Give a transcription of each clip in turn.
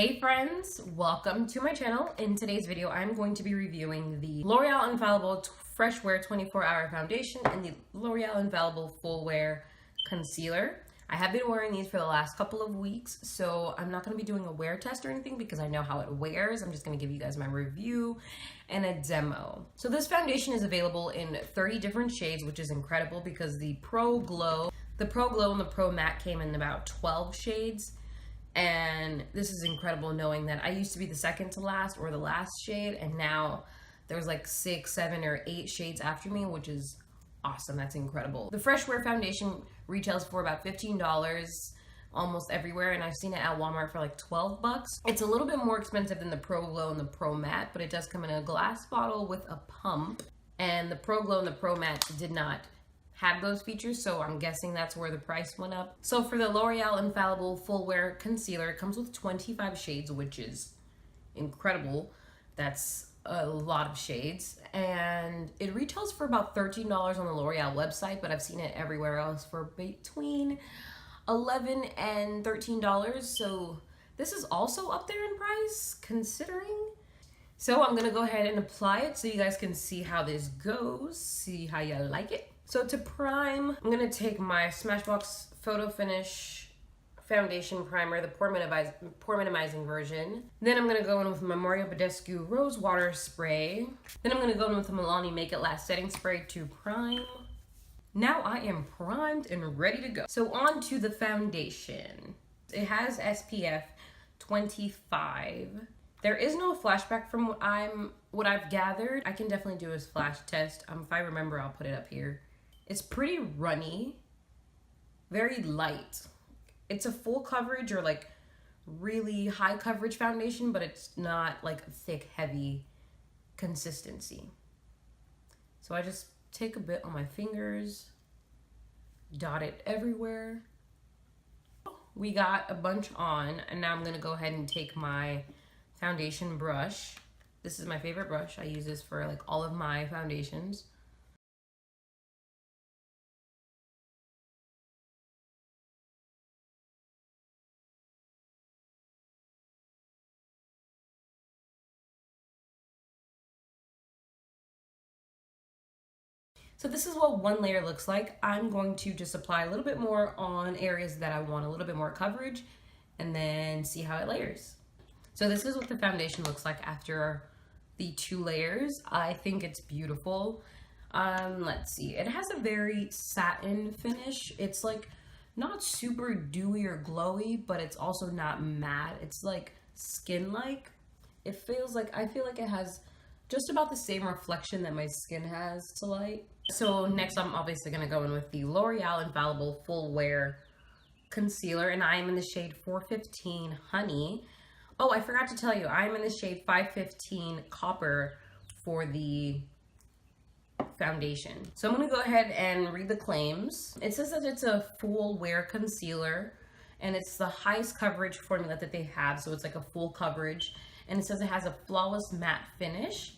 Hey friends, welcome to my channel. In today's video, I'm going to be reviewing the L'Oreal Infallible Fresh Wear 24-Hour Foundation and the L'Oreal Infallible Full Wear Concealer. I have been wearing these for the last couple of weeks, so I'm not going to be doing a wear test or anything because I know how it wears. I'm just going to give you guys my review and a demo. So this foundation is available in 30 different shades, which is incredible because the Pro Glow and the Pro Matte came in about 12 shades. And this is incredible knowing that I used to be the second to last or the last shade, and now there's like 6, 7, or 8 shades after me, which is awesome. That's incredible. The Fresh Wear foundation retails for about $15 almost everywhere, and I've seen it at Walmart for like 12 bucks. It's a little bit more expensive than the Pro Glow and the Pro Matte, but it does come in a glass bottle with a pump, and the Pro Glow and the Pro Matte did not have those features, so I'm guessing that's where the price went up. So for the L'Oreal Infallible Full Wear Concealer, it comes with 25 shades, which is incredible. That's a lot of shades, and it retails for about $13 on the L'Oreal website, but I've seen it everywhere else for between $11 and $13, so this is also up there in price considering. So I'm gonna go ahead and apply it so you guys can see how this goes, see how you like it. So to prime, I'm gonna take my Smashbox Photo Finish Foundation Primer, the pore minimizing version. Then I'm gonna go in with my Mario Badescu Rose Water Spray. Then I'm gonna go in with the Milani Make It Last Setting Spray to prime. Now I am primed and ready to go. So on to the foundation. It has SPF 25. There is no flashback from what I've gathered. I can definitely do a flash test. If I remember, I'll put it up here. It's pretty runny, very light. It's a full coverage or like really high coverage foundation, but it's not like thick, heavy consistency. So I just take a bit on my fingers, dot it everywhere. We got a bunch on, and now I'm gonna go ahead and take my foundation brush. This is my favorite brush. I use this for like all of my foundations. So this is what one layer looks like. I'm going to just apply a little bit more on areas that I want a little bit more coverage and then see how it layers. So this is what the foundation looks like after the 2 layers. I think it's beautiful. Let's see, it has a very satin finish. It's like not super dewy or glowy, but it's also not matte. It's like skin-like. It feels like, I feel like it has just about the same reflection that my skin has to light. So next I'm obviously gonna go in with the L'Oreal Infallible Full Wear Concealer, and I am in the shade 415 Honey. Oh, I forgot to tell you, I'm in the shade 515 Copper for the foundation. So I'm gonna go ahead and read the claims. It says that it's a full wear concealer, and it's the highest coverage formula that they have, so it's like a full coverage. And it says it has a flawless matte finish,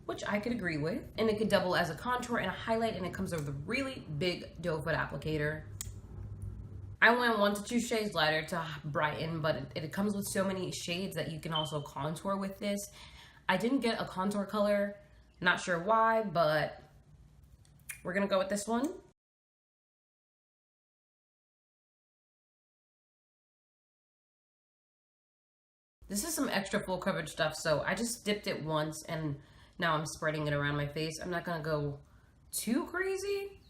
which I could agree with. And it could double as a contour and a highlight, and it comes with a really big doe foot applicator. I went 1 to 2 shades lighter to brighten, but it comes with so many shades that you can also contour with this. I didn't get a contour color, not sure why, but we're gonna go with this one. This is some extra full coverage stuff, so I just dipped it once and now I'm spreading it around my face. I'm not gonna go too crazy.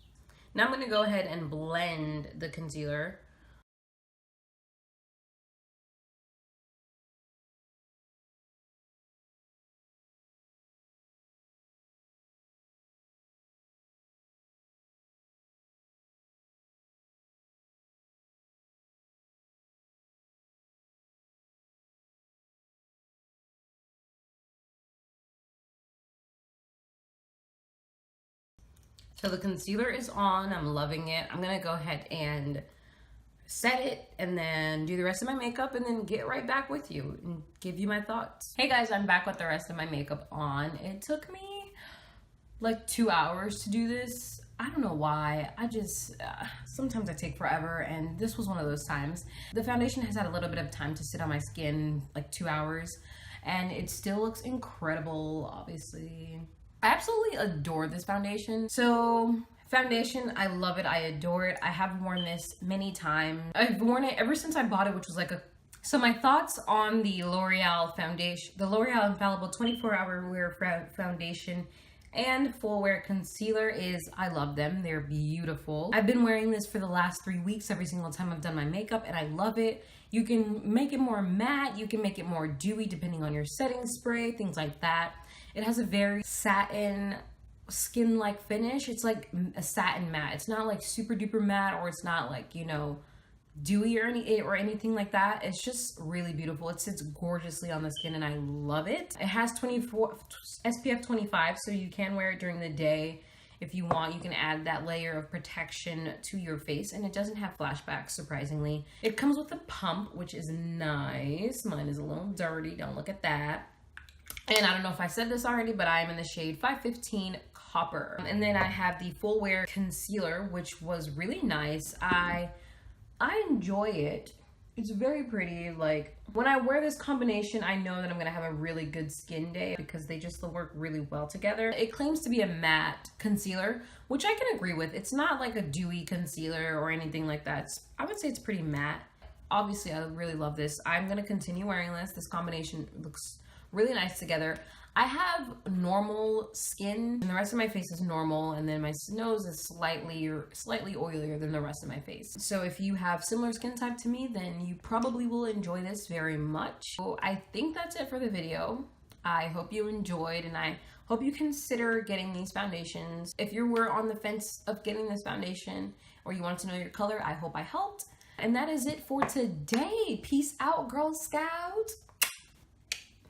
Now I'm gonna go ahead and blend the concealer. So the concealer is on, I'm loving it. I'm gonna go ahead and set it and then do the rest of my makeup and then get right back with you and give you my thoughts. Hey guys, I'm back with the rest of my makeup on. It took me like 2 hours to do this. I don't know why. I just, sometimes I take forever, and this was one of those times. The foundation has had a little bit of time to sit on my skin, like 2 hours, and it still looks incredible, obviously. I absolutely adore this foundation. So, foundation, I love it, I adore it. I have worn this many times. I've worn it ever since I bought it, which was like a... So my thoughts on the L'Oreal foundation, the L'Oreal Infallible 24-Hour Wear Foundation and Full Wear Concealer is, I love them. They're beautiful. I've been wearing this for the last 3 weeks every single time I've done my makeup, and I love it. You can make it more matte, you can make it more dewy depending on your setting spray, things like that. It has a very satin skin-like finish. It's like a satin matte. It's not like super duper matte, or it's not like, you know, dewy or anything like that. It's just really beautiful. It sits gorgeously on the skin, and I love it. It has SPF 25, so you can wear it during the day if you want. You can add that layer of protection to your face, and it doesn't have flashbacks, surprisingly. It comes with a pump, which is nice. Mine is a little dirty, don't look at that. And I don't know if I said this already, but I am in the shade 515 Copper. And then I have the Full Wear Concealer, which was really nice. I enjoy it. It's very pretty. Like, when I wear this combination, I know that I'm gonna have a really good skin day because they just work really well together. It claims to be a matte concealer, which I can agree with. It's not like a dewy concealer or anything like that. I would say it's pretty matte. Obviously, I really love this. I'm gonna continue wearing this. This combination looks really nice together. I have normal skin, and the rest of my face is normal, and then my nose is slightly oilier than the rest of my face. So if you have similar skin type to me, then you probably will enjoy this very much. So I think that's it for the video. I hope you enjoyed, and I hope you consider getting these foundations. If you were on the fence of getting this foundation, or you wanted to know your color, I hope I helped. And that is it for today. Peace out, Girl Scouts.